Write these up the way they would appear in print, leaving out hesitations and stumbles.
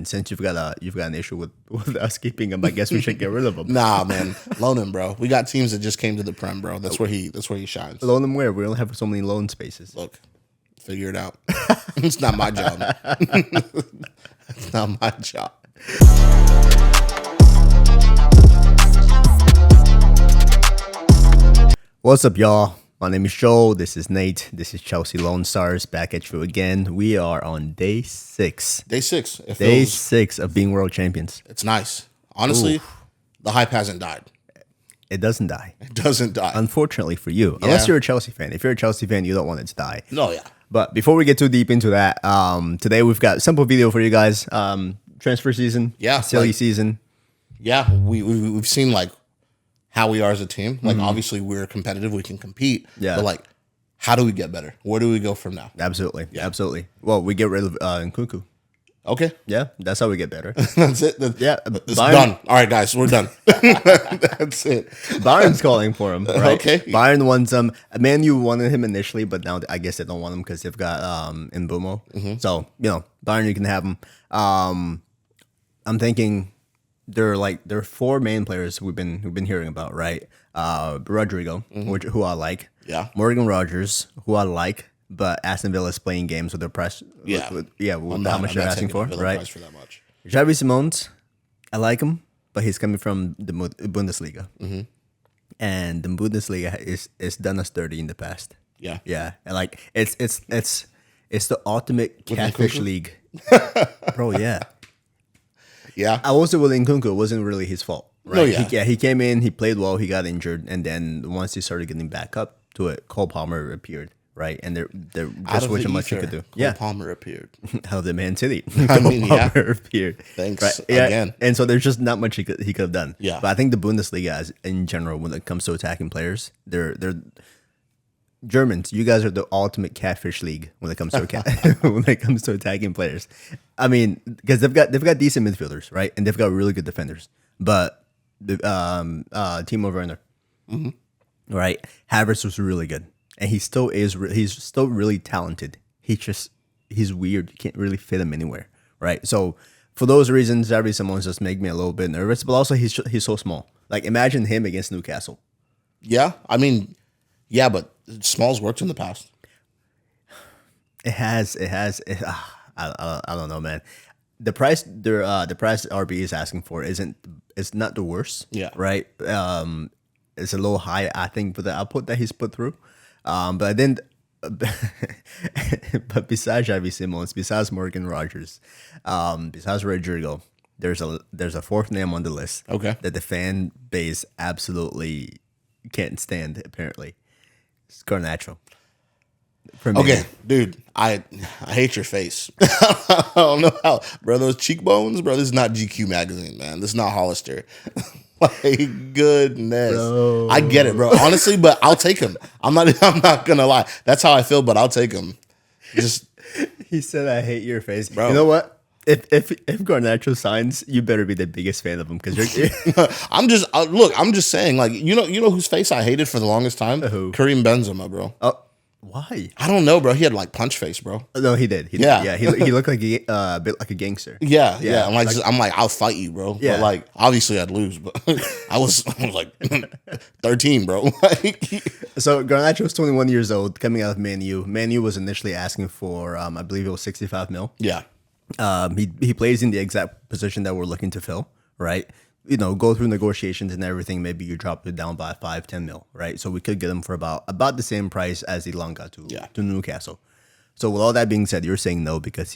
mean, since you've got an issue with us keeping him, I guess we should get rid of him. Nah, man, loan him, bro. We got teams that just came to the Prem, bro. That's where he shines. Loan him where? We only have so many loan spaces. Look, figure it out. It's not my job. It's not my job. What's up, y'all? My name is Joel. This is Nate. This is Chelsea Lone Stars back at you again. We are on day 6. Day 6. Day 6 of being world champions. It's nice. Honestly, the hype hasn't died. It doesn't die. It doesn't die. Unfortunately for you. Yeah. Unless you're a Chelsea fan. If you're a Chelsea fan, you don't want it to die. No, yeah. But before we get too deep into that, today we've got a simple video for you guys. Transfer season. Yeah. Silly season. Yeah. We've seen like how we are as a team. Like obviously we're competitive. We can compete. Yeah. But like, how do we get better? Where do we go from now? Absolutely. Yeah. Absolutely. Well, we get rid of Nkunku. Okay. Yeah, that's how we get better. That's it. It's done. All right, guys, we're done. That's it. Bayern's calling for him, right? Okay. Bayern wants him. Man U wanted him initially, but now I guess they don't want him because they've got Mbumo. So, Bayern, you can have him. I'm thinking there are 4 main players we've been hearing about, right? Rodrygo, who I like. Yeah. Morgan Rogers, who I like. But Aston Villa is playing games with their price. With how much they're asking for, right? Price for that much. Xavi Simons, I like him, but he's coming from the Bundesliga, and the Bundesliga is done us dirty in the past. Yeah, yeah, and like it's the ultimate catfish league, bro. Yeah, yeah. I also with Nkunku, it wasn't really his fault, right? No, yeah. He came in, he played well, he got injured, and then once he started getting back up to it, Cole Palmer appeared. Right, and they're just wishing much he could do. Cole Palmer appeared. How the Man City. I mean, Palmer appeared. Thanks right? again. And so there's just not much he could have done. Yeah, but I think the Bundesliga, in general, when it comes to attacking players, they're Germans. You guys are the ultimate catfish league when it comes to attacking players. I mean, because they've got decent midfielders, right, and they've got really good defenders. But the Timo Werner, right, Havertz was really good. And he still is. He's still really talented. He's weird. You can't really fit him anywhere, right? So for those reasons, Xavi Simons just make me a little bit nervous. But also, he's so small. Like imagine him against Newcastle. Yeah, I mean, yeah, but Smalls worked in the past. It has. I don't know, man. The price RB is asking for it's not the worst. Yeah. Right. It's a little high, I think, for the output that he's put through. But then, but besides Xavi Simons, besides Morgan Rogers, besides Rodrygo, there's a 4th name on the list. Okay. That the fan base absolutely can't stand. Apparently, it's Garnacho. Okay, dude, I hate your face. I don't know how, bro. Those cheekbones, bro. This is not GQ magazine, man. This is not Hollister. Like goodness, bro. I get it, bro. Honestly, but I'll take him. I'm not gonna lie. That's how I feel, but I'll take him. Just he said, "I hate your face, bro." You know what? If Garnacho signs, you better be the biggest fan of him because you're. I'm just saying, like you know whose face I hated for the longest time? Who? Karim Benzema, bro. Why? I don't know, bro. He had like punch face, bro. No, he did. Yeah. He looked like a bit like a gangster. Yeah. I'm like, I'll fight you, bro. Yeah. But like, obviously, I'd lose. But I was like 13, bro. So Garnacho was 21 years old, coming out of Man U. Man U was initially asking for, I believe it was 65 mil. Yeah. He plays in the exact position that we're looking to fill, right? Go through negotiations and everything. Maybe you drop it down by 5-10 mil, right? So we could get him for about the same price as Elanga to Newcastle. So with all that being said, you're saying no because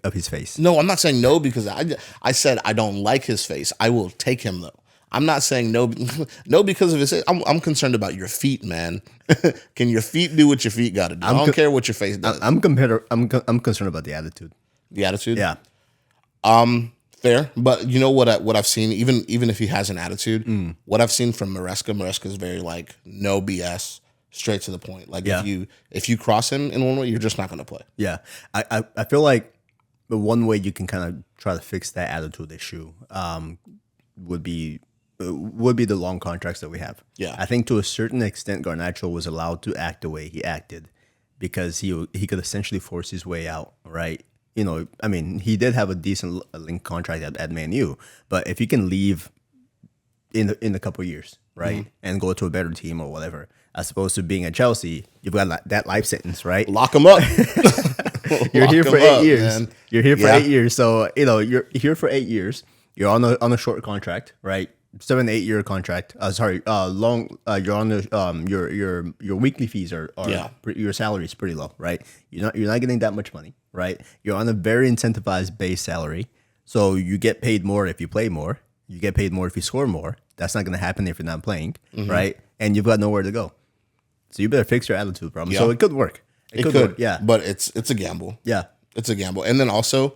of his face. No, I'm not saying no because I said I don't like his face. I will take him though. I'm not saying no because of his face. I'm concerned about your feet, man. Can your feet do what your feet got to do? I don't care what your face does. I'm concerned about the attitude. The attitude? Yeah. Fair, but you know what I've seen, even if he has an attitude, what I've seen from Maresca is very like no BS, straight to the point. Like if you cross him in one way, you're just not going to play. Yeah, I feel like the one way you can kind of try to fix that attitude issue would be the long contracts that we have. Yeah, I think to a certain extent, Garnacho was allowed to act the way he acted because he could essentially force his way out, right? I mean, he did have a decent link contract at Man U, but if he can leave in a couple of years, right, and go to a better team or whatever, as opposed to being at Chelsea, you've got that life sentence, right? Lock him up. You're here for 8 years. Man. You're here for 8 years, so you're here for 8 years. You're on a short contract, right? 7-8 year contract. Long. You're on the your weekly fees are your salary is pretty low, right? You're not getting that much money, right? You're on a very incentivized base salary, so you get paid more if you play more. You get paid more if you score more. That's not going to happen if you're not playing, right? And you've got nowhere to go, so you better fix your attitude problem. Yeah. So it could work. It could work, yeah. But it's a gamble. Yeah, it's a gamble, and then also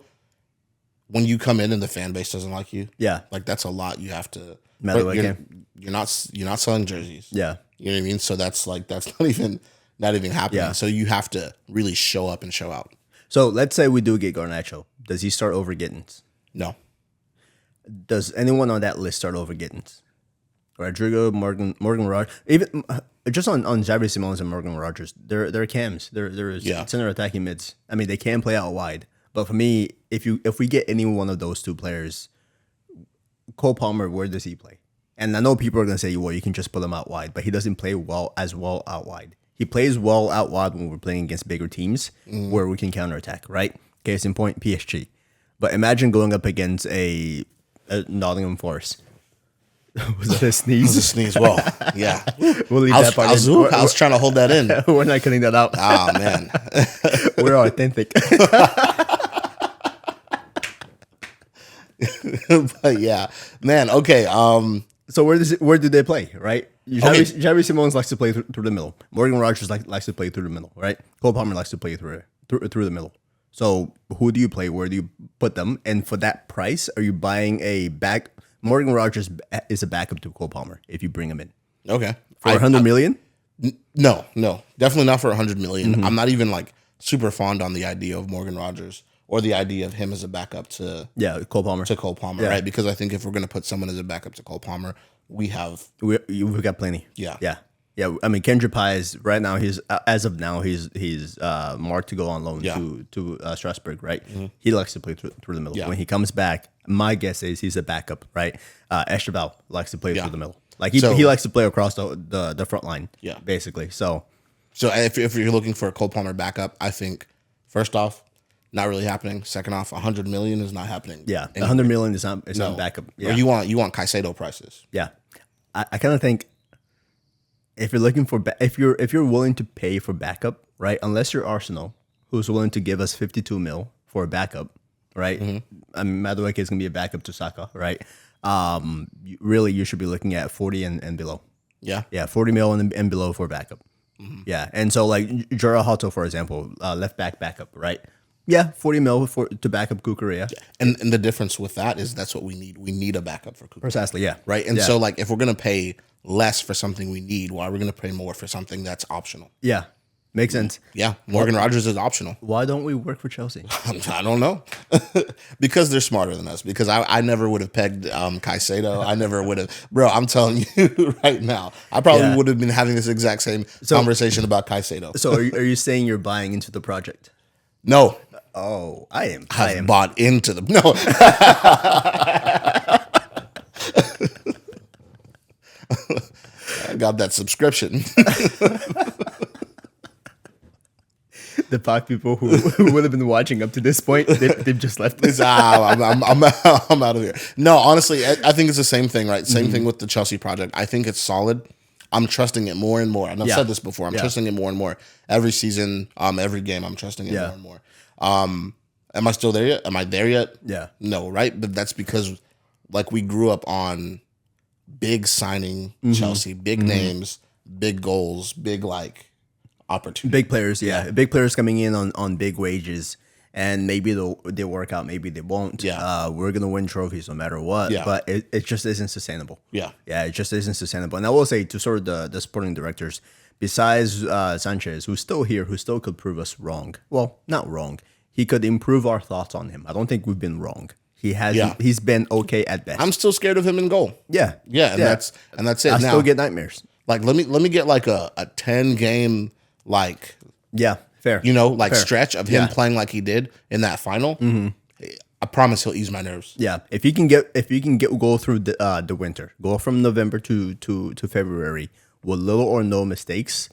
when you come in and the fan base doesn't like you, like that's a lot you have to. You're not selling jerseys. Yeah. You know what I mean? So that's not even happening. Yeah. So you have to really show up and show out. So let's say we do get Garnacho. Does he start over Gittins? No. Does anyone on that list start over Gittins? Rodrygo, Morgan Rogers, even just on Xavi Simons and Morgan Rogers, they're cams. They're center attacking mids. I mean, they can play out wide. But for me, if we get any one of those two players, Cole Palmer, where does he play? And I know people are going to say, well, you can just put him out wide, but he doesn't play as well out wide. He plays well out wide when we're playing against bigger teams where we can counterattack, right? Case in point, PSG. But imagine going up against a Nottingham Forest. Was that a sneeze? It was a sneeze. Well, yeah. We'll leave that part in. I was trying to hold that in. We're not cutting that out. Oh, man. We're authentic. But yeah, man. Okay. So where do they play? Right. Xavi Simons likes to play through the middle. Morgan Rogers likes to play through the middle. Right. Cole Palmer likes to play through the middle. So who do you play? Where do you put them? And for that price, are you buying a back? Morgan Rogers is a backup to Cole Palmer if you bring him in. Okay. For 100 million? No, definitely not for 100 million. I'm not even super fond on the idea of Morgan Rogers. Or the idea of him as a backup to Cole Palmer, right? Because I think if we're going to put someone as a backup to Cole Palmer, we've got plenty. Yeah. I mean, Kendrick Pies right now. He's marked to go on loan to Strasbourg, right? He likes to play through the middle. Yeah. When he comes back, my guess is he's a backup, right? Esteval likes to play through the middle. He likes to play across the front line. Yeah, basically. So if you're looking for a Cole Palmer backup, I think first off, not really happening. Second off, 100 million is not happening. Yeah, 100 million is not backup. Yeah. Or you want Caicedo prices. Yeah, I kind of think if you're looking for if you're willing to pay for backup, right? Unless you're Arsenal, who's willing to give us 52 mil for a backup, right? I mean, Madueke is gonna be a backup to Saka, right? You should be looking at 40 and below. Yeah, 40 mil and below for backup. Yeah, and so Jura Hato, for example, left backup, right? Yeah, 40 mil to back up Kukurea. And the difference with that is that's what we need. We need a backup for Kukurea. Precisely, yeah. Right? And so, if we're going to pay less for something we need, why are we going to pay more for something that's optional? Yeah, makes sense. Yeah, Morgan Rogers is optional. Why don't we work for Chelsea? I don't know. Because they're smarter than us. Because I never would have pegged Caicedo. I never would have. Bro, I'm telling you right now, I probably would have been having this exact same conversation about Caicedo. So are you saying you're buying into the project? No. Oh, I am. I've bought into them. No. I got that subscription. The 5 people who would have been watching up to this point, they've just left. I'm out of here. No, honestly, I think it's the same thing, right? Same thing with the Chelsea project. I think it's solid. I'm trusting it more and more. And I've said this before. I'm trusting it more and more. Every season, every game, I'm trusting it more and more. Am I still there yet? Am I there yet? Yeah. No, right? But that's because we grew up on big signing Chelsea, big names, big goals, big opportunity. Big players, big players coming in on big wages, and maybe they'll work out, maybe they won't. Yeah, we're gonna win trophies no matter what. Yeah, but it just isn't sustainable. Yeah, it just isn't sustainable. And I will say to sort of the sporting directors, besides Sanchez, who's still here, who still could prove us wrong. Well, not wrong. He could improve our thoughts on him. I don't think we've been wrong. He has. Yeah. He's been okay at best. I'm still scared of him in goal. Yeah, that's it. I still get nightmares. Let me get a 10 game Fair. Stretch of him playing like he did in that final, I promise he'll ease my nerves. Yeah, if you can go through the winter, go from November to February with little or no mistakes,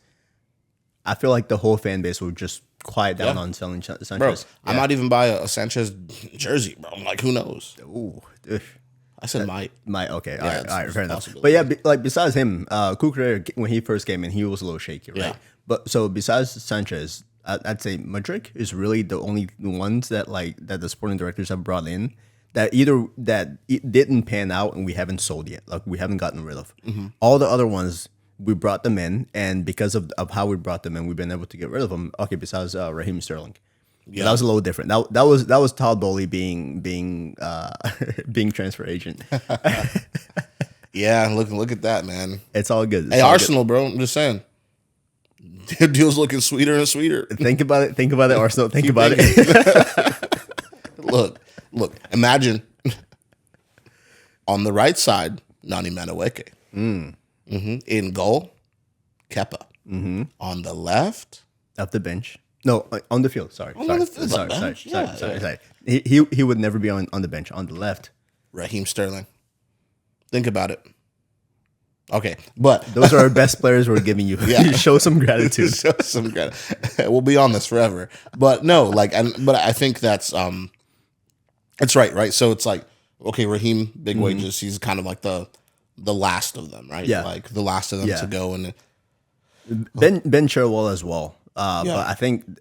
I feel like the whole fan base will just quiet down on selling Sanchez. Bro, I might even buy a Sanchez jersey, bro. I'm like, who knows? Ooh, I said might. Okay, Yeah, all right, fair enough. possibility. But yeah, like besides him, Cucurella, when he first came in, he was a little shaky, right? Yeah. But so besides Sanchez, I'd say Madrid is really the only ones that the sporting directors have brought in that it didn't pan out and we haven't sold yet. Like we haven't gotten rid of. All the other ones we brought them in, and because of how we brought them in, we've been able to get rid of them. Okay, besides Raheem Sterling. Yeah, that was a little different. That was Todd Bowley being being transfer agent. Yeah, look at that, man. It's all good. Hey, Arsenal, bro. I'm just saying. Deal's looking sweeter and sweeter. Think about it, Arsenal. Think about it. Look. Imagine on the right side, Nani Madueke. In goal, Kepa. On the left, Off the bench. No, on the field. Sorry. Sorry. He would never be on the bench. On the left, Raheem Sterling. Think about it. Okay, but those are our best players we're giving you. Yeah. Show some gratitude. Show some gratitude. We'll be on this forever. But no, but I think that's it's right. So it's like, okay, Raheem, big wages. He's kind of like the last of them, right? Yeah. Like the last of them to go. And Ben Chilwell as well. But I think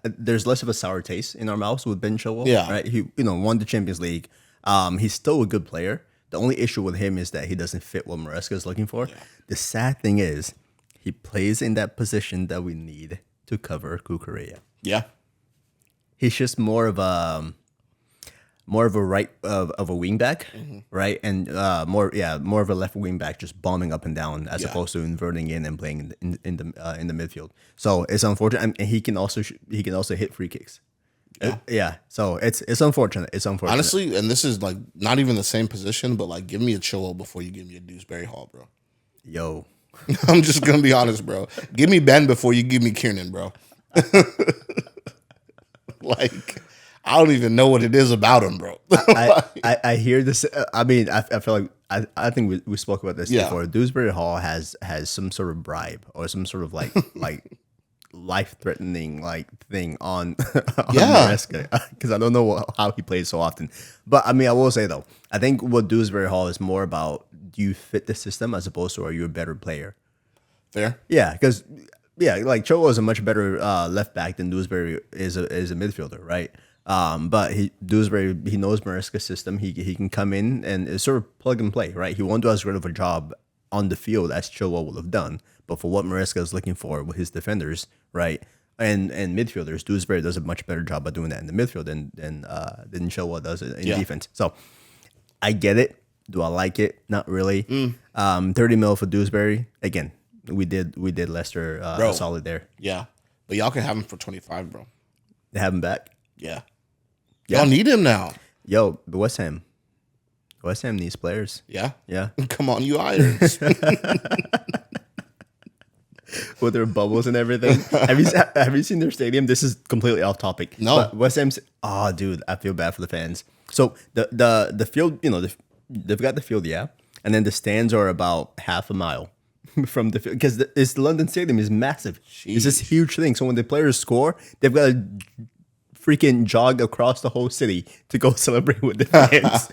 there's less of a sour taste in our mouths with Ben Chilwell. Yeah. Right. He won the Champions League. He's still a good player. The only issue with him is that he doesn't fit what Maresca is looking for. Yeah. The sad thing is he plays in that position that we need to cover Cucurella. Yeah. He's just more of a right of a wing back, right? And more of a left wing back, just bombing up and down as opposed to inverting in and playing in the midfield. So it's unfortunate, and he can also hit free kicks. So it's unfortunate. It's unfortunate. Honestly, and this is like not even the same position, but like give me a Chilwell before you give me a Dewsbury Hall, bro. Yo, I'm just gonna be honest, bro. Give me Ben before you give me Kiernan, bro. Like, I don't even know what it is about him, bro. I hear this. I mean, I feel like I think we spoke about this before. Dewsbury Hall has some sort of bribe or some sort of like life-threatening thing on Maresca, because I don't know how he plays so often. But I mean, I will say though, I think what Dewsbury Hall is more about, do you fit the system as opposed to are you a better player? Fair. Yeah, because like Chilwell is a much better left back than Dewsbury is a midfielder, right? But Dewsbury, he knows Maresca's system. He can come in and it's sort of plug and play, right? He won't do as great of a job on the field as Chilwell would have done, but for what Maresca is looking for with his defenders, right, and midfielders, Dewsbury does a much better job of doing that in the midfield than Chilwell does in defense. So I get it. Do I like it? Not really. 30 mil for Dewsbury. Again, we did Leicester a solid there. Yeah, but y'all can have him for 25, bro. They have him back. Yeah. Y'all need him now. Yo, but West Ham needs players. Yeah. Yeah. Come on, you Irons. With their bubbles and everything. Have you seen their stadium? This is completely off topic. No. But West Ham's, dude, I feel bad for the fans. So the field, they've got the field, and then the stands are about half a mile from the field, because the London Stadium is massive. Jeez. It's this huge thing. So when the players score, they've got to freaking jog across the whole city to go celebrate with the fans.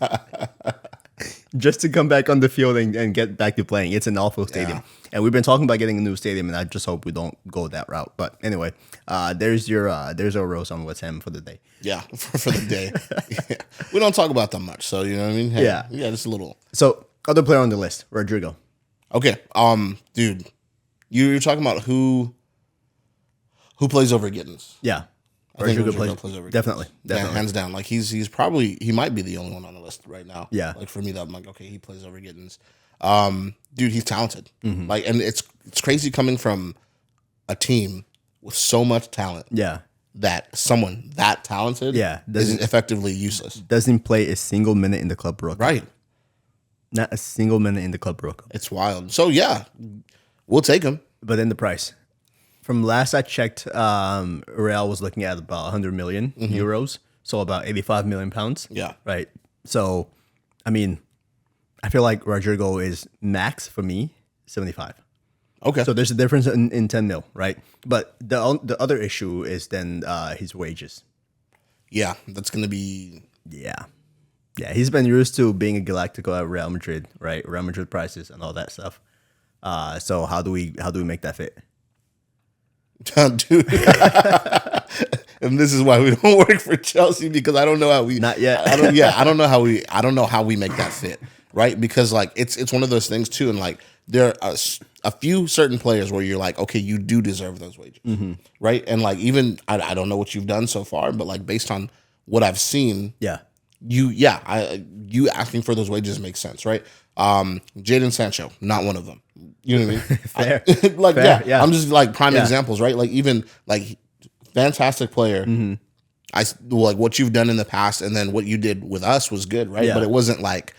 Just to come back on the field and get back to playing. It's an awful stadium. And we've been talking about getting a new stadium, and I just hope we don't go that route. But anyway, there's our rose on West Ham for the day. Yeah, for the day. Yeah. We don't talk about them much, so you know what I mean? Hey, yeah, just a little. So, other player on the list, Rodrygo. Okay, dude, you're talking about who plays over Gittins. Yeah. Rodrygo plays over definitely. Yeah, hands down. Like he's probably, he might be the only one on the list right now. Yeah. Like for me, that I'm like, okay, he plays over Gittins. Dude, he's talented. Like, and it's crazy coming from a team with so much talent. Yeah. That someone that talented is effectively useless. Doesn't play a single minute in the club brook. Right. Not a single minute in the club brook. It's wild. So yeah, we'll take him. But then the price. From last I checked, Real was looking at about 100 million euros, so about 85 million pounds. Yeah. Right. So, I mean, I feel like Rodrygo is max for me 75. Okay. So there's a difference in 10 mil, right? But the other issue is then his wages. Yeah, that's going to be... Yeah. Yeah, he's been used to being a Galactico at Real Madrid, right? Real Madrid prices and all that stuff. So how do we make that fit? Dude. And this is why we don't work for Chelsea, because I don't know how we... Not yet. I don't know how we make that fit, right? Because like it's one of those things too, and like there are a few certain players where you're like, okay, you do deserve those wages, right? And like even I don't know what you've done so far, but like based on what I've seen, you asking for those wages makes sense, right? Jadon Sancho, not one of them. You know what I mean? Fair. Fair, yeah. I'm just like prime examples, right? Like even like fantastic player. I like what you've done in the past, and then what you did with us was good, right? Yeah. But it wasn't like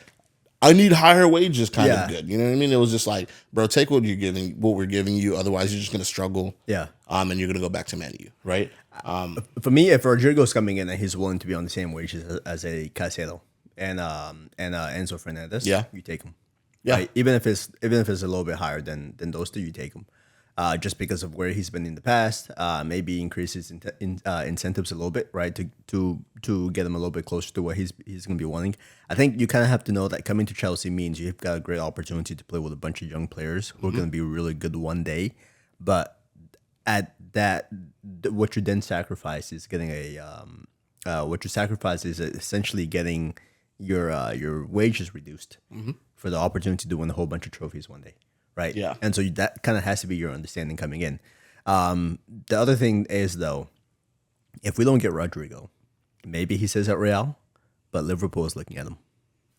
I need higher wages kind of good. You know what I mean? It was just like, bro, take what we're giving you. Otherwise, you're just gonna struggle. Yeah. And you're gonna go back to Man U, right? For me, if Rodrygo's coming in and he's willing to be on the same wages as a Caicedo and Enzo Fernandez, you take him. Yeah. Right? Even if it's a little bit higher than those two, you take him. Just because of where he's been in the past, maybe increases incentives a little bit, right? To get him a little bit closer to what he's going to be wanting. I think you kind of have to know that coming to Chelsea means you've got a great opportunity to play with a bunch of young players who are going to be really good one day. But at that, what you then sacrifice is getting essentially getting your wages reduced for the opportunity to win a whole bunch of trophies one day. Right. Yeah. And so that kind of has to be your understanding coming in. The other thing is, though, if we don't get Rodrygo, maybe he says at Real, but Liverpool is looking at him.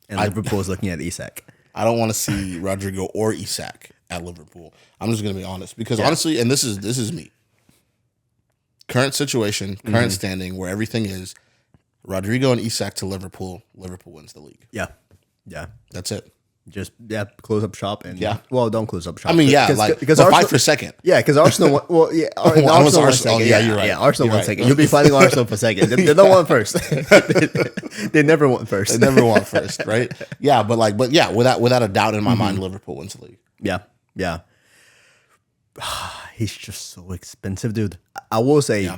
And Liverpool is looking at Isak. I don't want to see Rodrygo or Isak at Liverpool. I'm just going to be honest, because honestly, and this is me. Current situation, current standing, where everything is, Rodrygo and Isak to Liverpool, Liverpool wins the league. Yeah. Yeah. That's it. Just close up shop and well, don't close up shop. I mean, because Arsenal, fight for second. Yeah, because Arsenal. Arsenal won second. Arsenal won second. You'll be fighting Arsenal for second. They don't want first. They never want first. They never want first, right? Yeah, but without a doubt in my mind, Liverpool wins the league. Yeah. He's just so expensive, dude. I will say,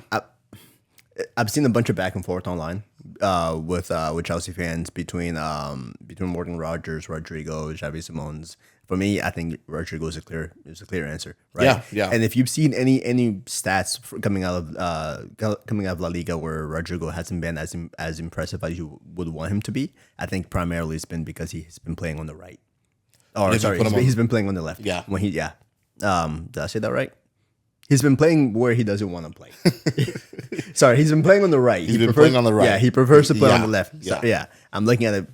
I've seen a bunch of back and forth online with Chelsea fans between Morgan Rogers, Rodrygo, Xavi Simons. For me, I think Rodrygo is a clear answer, right? Yeah. And if you've seen any stats coming out of La Liga where Rodrygo hasn't been as impressive as you would want him to be, I think primarily it's been because he's been playing on the right. He's been playing on the left. Yeah. Did I say that right? He's been playing where he doesn't want to play. Sorry, he's been playing on the right. He's been playing on the right. Yeah, he prefers to play on the left. Yeah. So, I'm looking at it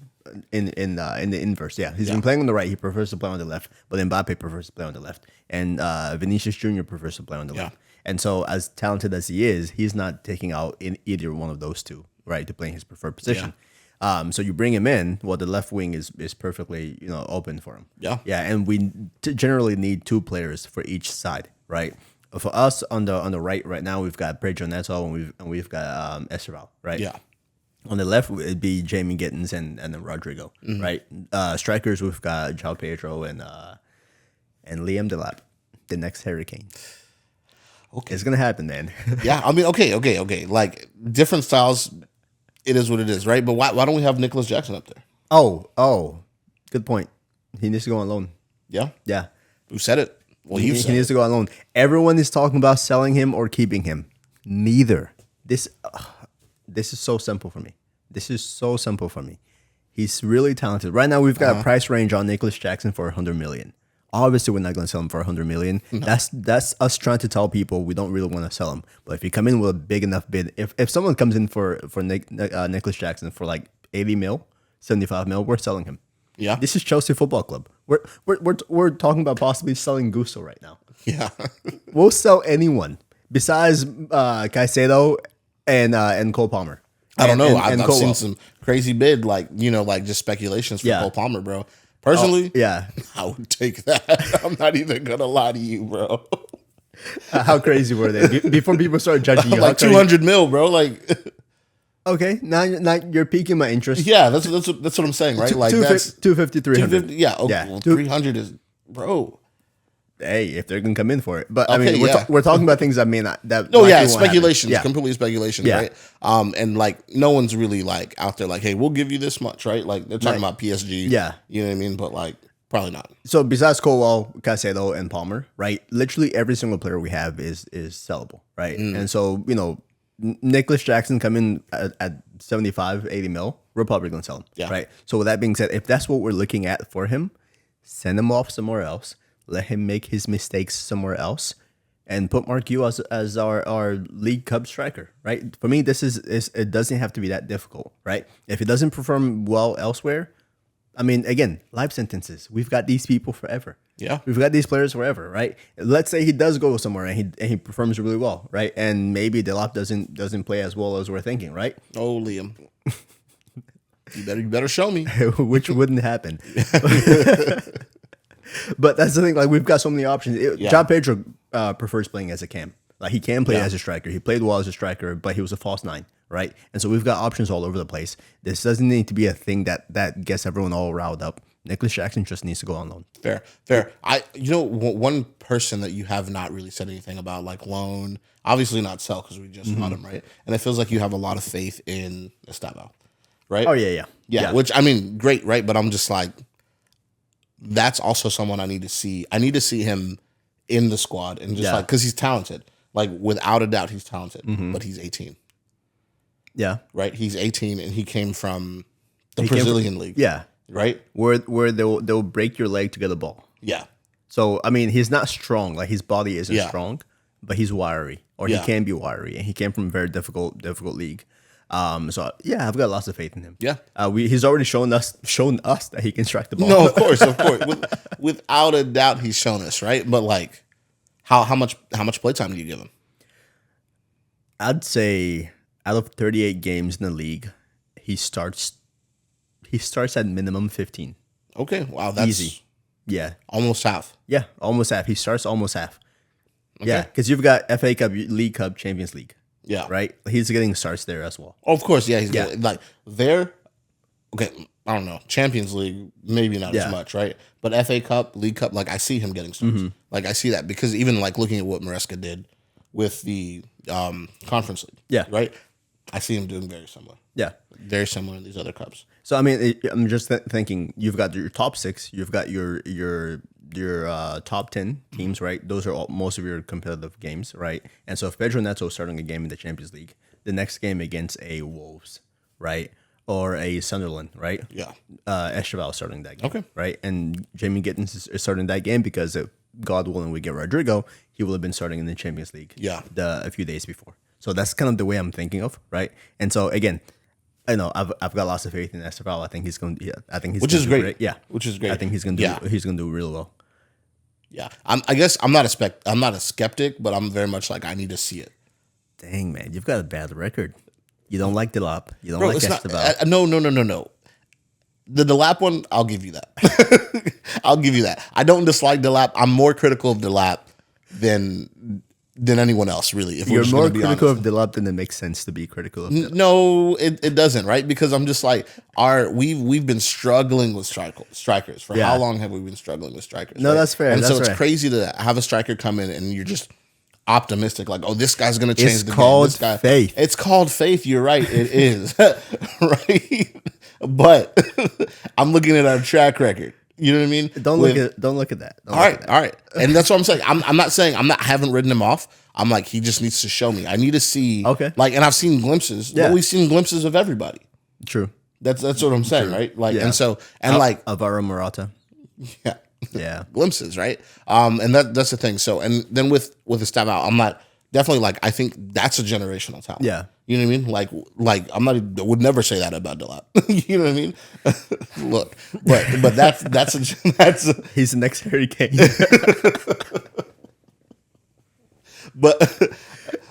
in the inverse. Yeah, he's been playing on the right. He prefers to play on the left, but Mbappe prefers to play on the left, and Vinicius Jr. prefers to play on the left. And so, as talented as he is, he's not taking out in either one of those two, right, to play in his preferred position. So you bring him in. Well, the left wing is perfectly open for him. Yeah, and we generally need two players for each side, right? For us on the right now, we've got Pedro Neto and we've got Esteval, right? Yeah. On the left, it'd be Jamie Gittins and then Rodrygo, right? Strikers, we've got João Pedro and Liam Delap, the next Hurricane. Okay, it's gonna happen, man. Yeah, I mean, okay. Like different styles, it is what it is, right? But why don't we have Nicholas Jackson up there? Oh, good point. He needs to go on loan. Yeah. Who said it? Well, he needs to go on loan. Everyone is talking about selling him or keeping him. Neither. This is so simple for me. He's really talented. Right now, we've got a price range on Nicholas Jackson for 100 million. Obviously, we're not going to sell him for 100 million. No. That's us trying to tell people we don't really want to sell him. But if you come in with a big enough bid, if someone comes in for Nicholas Jackson for like 80 mil, 75 mil, we're selling him. Yeah, this is Chelsea Football Club. We're talking about possibly selling Gusto right now. Yeah, we'll sell anyone besides Caicedo and Cole Palmer. I don't know. I've seen some crazy bid, like just speculations for Cole Palmer, bro. Personally, I would take that. I'm not even gonna lie to you, bro. How crazy were they? Before people started judging you, Like 200 mil, bro. Like, okay, now you're piquing my interest. yeah, that's what I'm saying, right? Like that's 250, 300. 250. Yeah, okay, Yeah. well, 300 is, bro. Hey, if they're gonna come in for it, but I Okay, mean, yeah. we're talking about things that may not. That No, likely yeah, won't it's happen. speculations, Yeah, completely speculations, Yeah. right? And like no one's really like out there like, hey, we'll give you this much, right? Like they're talking Right. about PSG, Yeah. you know what I mean? But like probably not. So besides Colwell, Caicedo, and Palmer, right? Literally every single player we have is sellable, right? And so Nicholas Jackson come in at 75, 80 mil, we're probably gonna sell him, Yeah. right? So with that being said, if that's what we're looking at for him, send him off somewhere else. Let him make his mistakes somewhere else, and put Mark Yu as our League Cup striker, right? For me, this is it doesn't have to be that difficult, right? If it doesn't perform well elsewhere, I mean, again, life sentences. We've got these people forever. Yeah. We've got these players forever, right? Let's say he does go somewhere and he performs really well, right? And maybe Delap doesn't play as well as we're thinking, right? Oh, Liam. You better show me. Which wouldn't happen. But that's the thing. Like, we've got so many options. John Pedro prefers playing as a cam. Like, he can play as a striker. He played well as a striker, but he was a false nine, right? And so we've got options all over the place. This doesn't need to be a thing that gets everyone all riled up. Nicholas Jackson just needs to go on loan. Fair. One person that you have not really said anything about, like loan, obviously not sell because we just got him, right? And it feels like you have a lot of faith in Estavo, right? Oh, yeah. Which, I mean, great, right? But I'm just like, that's also someone I need to see. I need to see him in the squad and just like, because he's talented. Like, without a doubt, he's talented, but he's 18. Yeah. Right? He's 18 and he came from the Brazilian league. Yeah. Right? Where they'll break your leg to get a ball. Yeah. So, I mean, he's not strong. Like, his body isn't Yeah. strong, but he's wiry, or he can be wiry, and he came from a very difficult league. So yeah, I've got lots of faith in him. Yeah. He's already shown us that he can strike the ball. No, of course. Without a doubt, he's shown us, right? But like, how much playtime do you give him? I'd say out of 38 games in the league, he starts at minimum 15. Okay, wow, that's Easy. Yeah. almost half. Yeah, almost half. He starts almost half. Okay. Yeah, because you've got FA Cup, League Cup, Champions League. Yeah, right. He's getting starts there as well. Oh, of course, yeah. He's getting, like there. Okay, I don't know. Champions League, maybe not as much, right? But FA Cup, League Cup, like I see him getting starts. Like I see that because even like looking at what Maresca did with the Conference League, right. I see him doing very similar. Yeah, very similar in these other cups. So I mean, I'm just thinking. You've got your top six. You've got your top 10 teams, right? Those are most of your competitive games, right? And so if Pedro Neto is starting a game in the Champions League, the next game against a Wolves, right, or a Sunderland, right? Yeah. Esteval is starting that game, okay, right? And Jamie Gittins is starting that game because if God willing we get Rodrygo, he will have been starting in the Champions League, a few days before. So that's kind of the way I'm thinking of, right? And so again, I know I've got lots of faith in Esteval. I think he's going. Yeah, I think he's. Which is great. Yeah, which is great. I think he's going to do. He's going to do really well. Yeah, I guess I'm not a skeptic, but I'm very much like I need to see it. Dang man, you've got a bad record. You don't like Delap. You don't like Esteval. No. The Delap one, I'll give you that. I'll give you that. I don't dislike Delap. I'm more critical of Delap than anyone else, really. If you're more critical of Delap, then it makes sense to be critical of Delap. No, it doesn't, right? Because I'm just like, we've been struggling with strikers. For how long have we been struggling with strikers? No, right? that's fair. And that's so it's fair. crazy to have a striker come in and you're just optimistic, like, oh, this guy's going to change the game. It's called faith. It's called faith. You're right. It is. Right? But I'm looking at our track record. You know what I mean? Don't look at that. All right. And that's what I'm saying. I'm not saying I haven't written him off. I'm like, he just needs to show me. I need to see. Okay. Like, and I've seen glimpses. Yeah. But we've seen glimpses of everybody. True. That's what I'm saying, right? Like, and so like Alvaro Morata. Yeah. Glimpses, right? And that's the thing. So, and then with Estavo, I'm not definitely like, I think that's a generational talent. Yeah. You know what I mean? Like I would never say that about Delap. You know what I mean? Look, but that's he's the next Harry Kane. But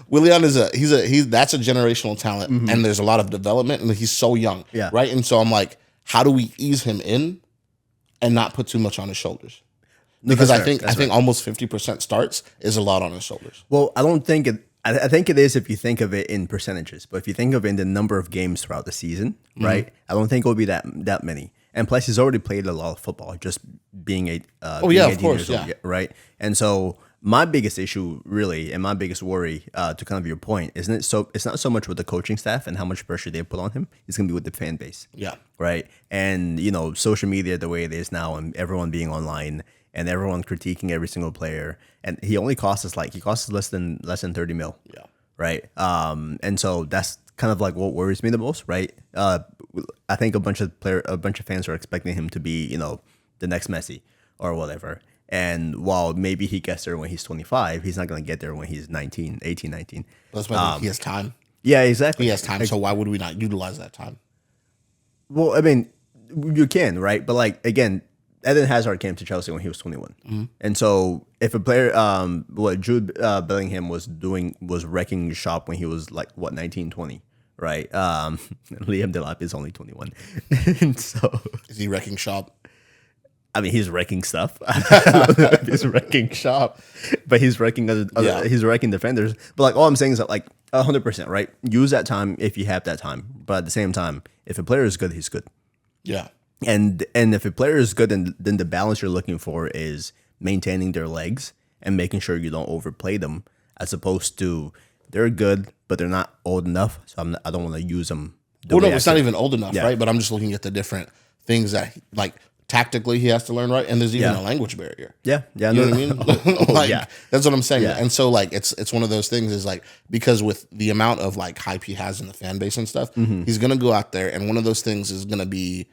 Willian that's a generational talent, and there's a lot of development, and he's so young, right? And so I'm like, how do we ease him in and not put too much on his shoulders? Because I think almost 50% starts is a lot on his shoulders. Well, I don't think it. I think it is if you think of it in percentages, but if you think of it in the number of games throughout the season, right? I don't think it will be that many. And plus, he's already played a lot of football, just being of 18 course, years old, right? And so my biggest issue, really, and my biggest worry, to kind of your point, isn't it? So it's not so much with the coaching staff and how much pressure they put on him. It's gonna be with the fan base, right? And social media the way it is now, and everyone being online. And everyone critiquing every single player, and he only costs us less than 30 mil, right? And so that's kind of like what worries me the most, right? I think a bunch of fans are expecting him to be, the next Messi or whatever. And while maybe he gets there when he's 25, he's not going to get there when he's 19, 18, 19. That's why he has time. Yeah, exactly. He has time, so why would we not utilize that time? Well, I mean, you can, right? But like again. Eden Hazard came to Chelsea when he was 21, and so if a player, what Jude Bellingham was wrecking shop when he was like 19, 20, right? Liam Delap is only 21, and so is he wrecking shop? I mean, he's wrecking stuff. I don't know if he's wrecking shop, but he's wrecking he's wrecking defenders. But like all I'm saying is that like 100%, right? Use that time if you have that time, but at the same time, if a player is good, he's good. Yeah. And if a player is good, then the balance you're looking for is maintaining their legs and making sure you don't overplay them, as opposed to they're good but they're not old enough, so I don't want to use them. It's not even old enough, right? But I'm just looking at the different things that like tactically he has to learn, right? And there's even a language barrier. Yeah, you know what I mean? That's what I'm saying. Yeah. And so like it's one of those things is like because with the amount of like hype he has in the fan base and stuff, he's gonna go out there, and one of those things is gonna be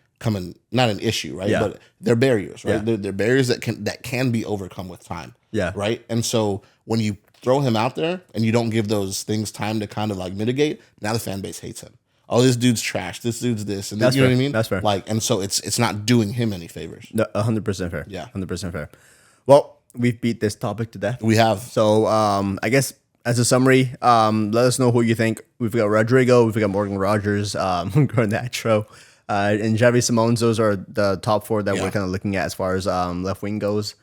not an issue, right? But they're barriers, right? They're barriers that can be overcome with time. Yeah. Right. And so when you throw him out there and you don't give those things time to kind of like mitigate, now the fan base hates him. Oh, this dude's trash. This dude's this, and you know what I mean. That's fair. Like, and so it's not doing him any favors. 100% fair. Yeah, 100% fair. Well, we've beat this topic to death. We have. So, I guess as a summary, let us know who you think. We've got Rodrygo, we've got Morgan Rogers, Garnacho. And Xavi Simons, those are the top four that we're kind of looking at as far as left wing goes.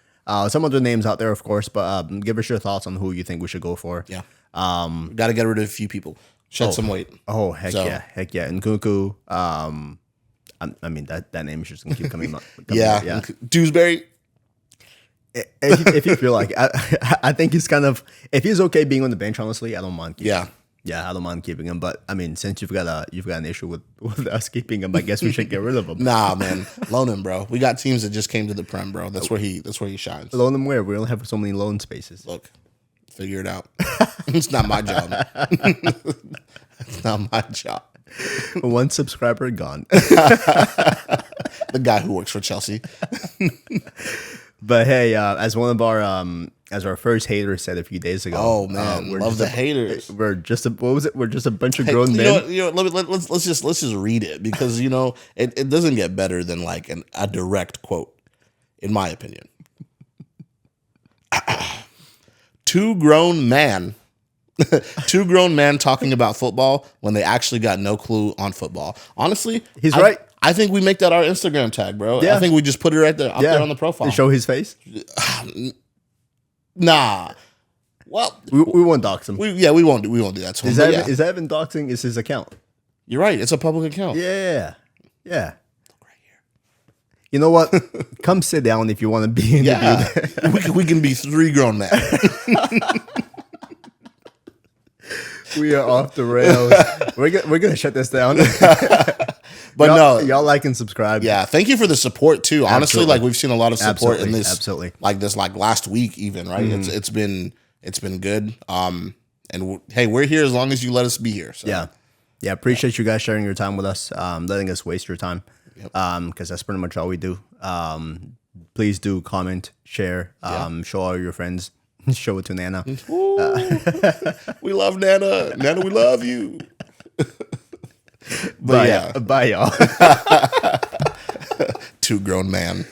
Some other names out there, of course, but give us your thoughts on who you think we should go for. Yeah. Got to get rid of a few people. Shed some weight. Oh, heck yeah. And Nkunku, I mean, that name is just going to keep coming up. Yeah. Dewsbury. If you feel like I think he's kind of, if he's okay being on the bench, honestly, I don't mind keeping him. Yeah, I don't mind keeping him, but I mean, since you've got an issue with us keeping him, I guess we should get rid of him. Nah, man, loan him, bro. We got teams that just came to the Prem, bro. That's where he shines. Loan him where? We only have so many loan spaces. Look, figure it out. It's not my job. It's not my job. One subscriber gone. The guy who works for Chelsea. But hey, as one of our as our first hater said a few days ago. Oh man, love the haters. We're just what was it? We're just a bunch of grown men. Let's just read it, because it doesn't get better than like a direct quote, in my opinion. Two grown men talking about football when they actually got no clue on football. Honestly, he's right. I think we make that our Instagram tag, bro. Yeah. I think we just put it right there, up there on the profile. To show his face? Nah. Well, we won't dox him. We won't do that to him. Is that even doxing? Is his account? You're right. It's a public account. Yeah. Look right here. You know what? Come sit down if you want to be interviewed. Yeah. we can be three grown men. We are off the rails. We're gonna shut this down. But y'all like and subscribe. Yeah, thank you for the support too. Honestly, like we've seen a lot of support in this. Absolutely. Like this, like last week even, right? It's been good. And hey, we're here as long as you let us be here. So. Yeah. Appreciate you guys sharing your time with us, letting us waste your time. Because that's pretty much all we do. Please do comment, share, show all your friends, show it to Nana. We love Nana. Nana, we love you. Bye y'all. Two grown man.